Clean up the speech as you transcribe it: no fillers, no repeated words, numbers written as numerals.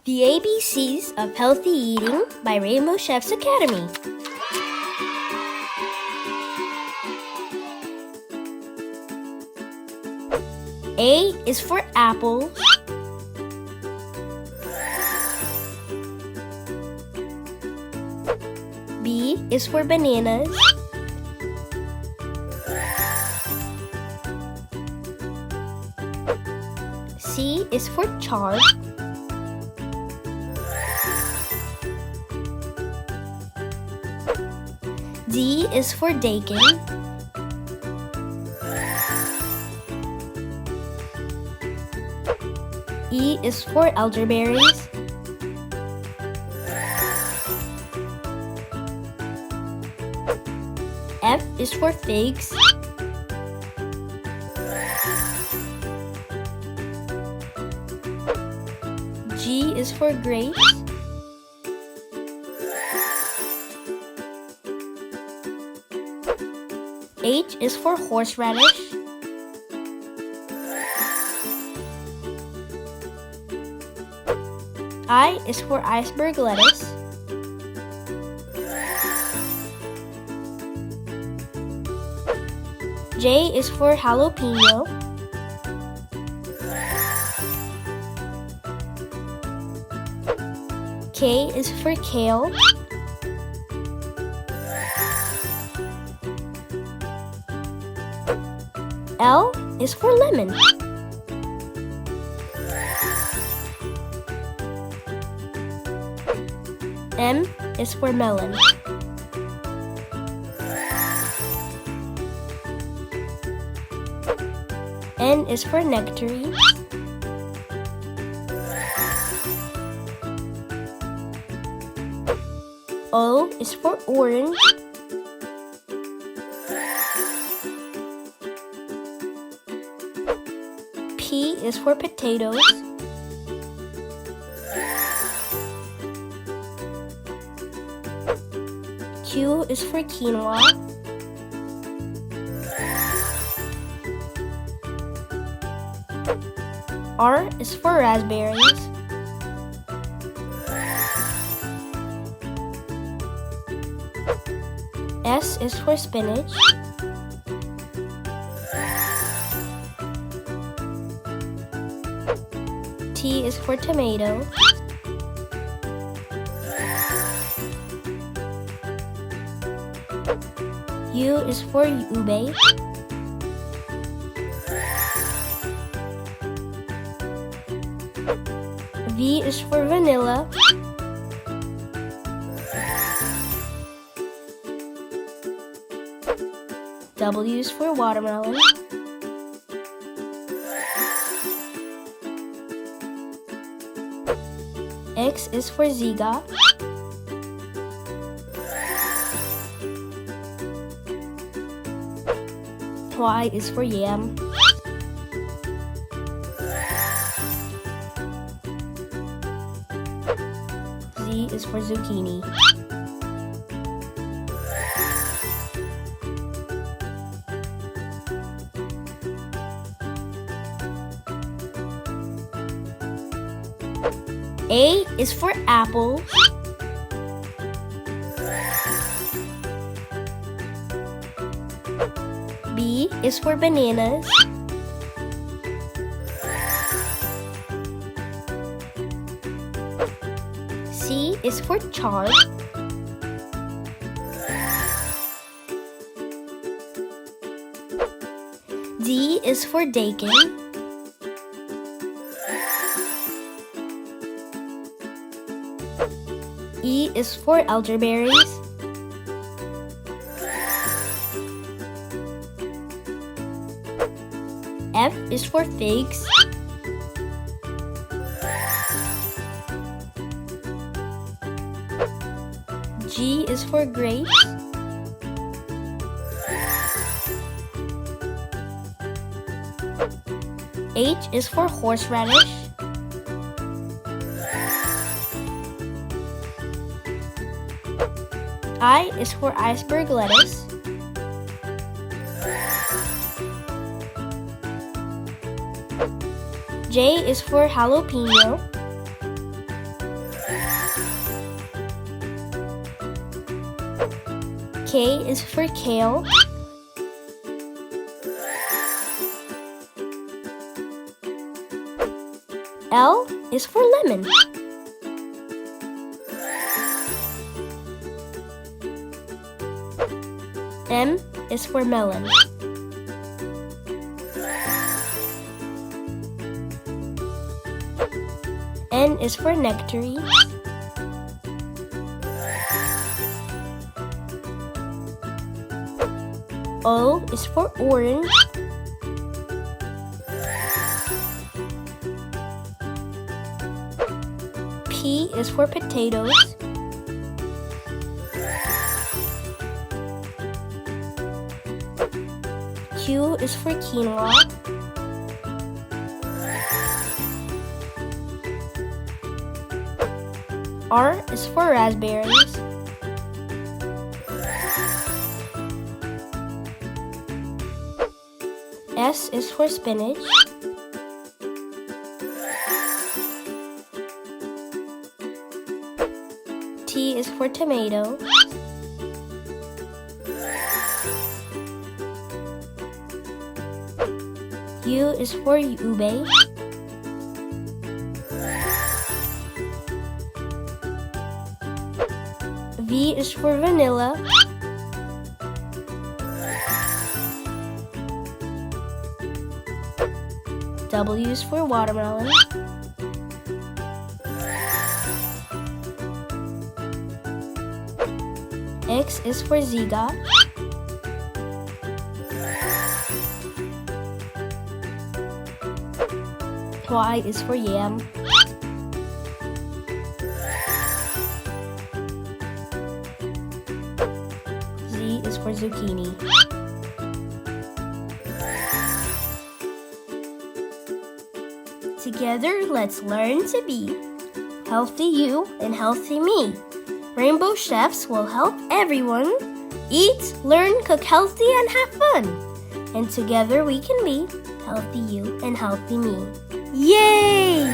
The ABCs of Healthy Eating by Rainbow Chefs Academy. A is for apple. B is for bananas. C is for chard. D is for daikon. E is for elderberries. F is for figs. G is for grapes. H is for horseradish. I is for iceberg lettuce. J is for jalapeno. K is for kale. L is for lemon. M is for melon. N is for nectary. O is for orange. P is for potatoes. Q is for quinoa. R is for raspberries. S is for spinach. T is for tomato. U is for 𝗚𝗵𝗽𝗀𝗏. V is for vanilla. W is for watermelon. X is for Xiga. Y is for yam. Z is for zucchini. A is for apple. B is for bananas. C is for chard. D is for daikon. E is for elderberries. F is for figs. G is for grapes. H is for horseradish. I is for iceberg lettuce. J is for jalapeno. K is for kale. L is for lemon. M is for melon. N is for nectary. O is for orange. P is for potatoes. Q is for quinoa. R is for raspberries. S is for spinach. T is for tomato. U is for 𝗚𝗵𝗽𝗏. V is for vanilla. W is for watermelon. X is for Xiga. Y is for yam. Z is for zucchini. Together, let's learn to be healthy you and healthy me. Rainbow Chefs will help everyone eat, learn, cook healthy, and have fun. And together we can be healthy you and healthy me. Yay!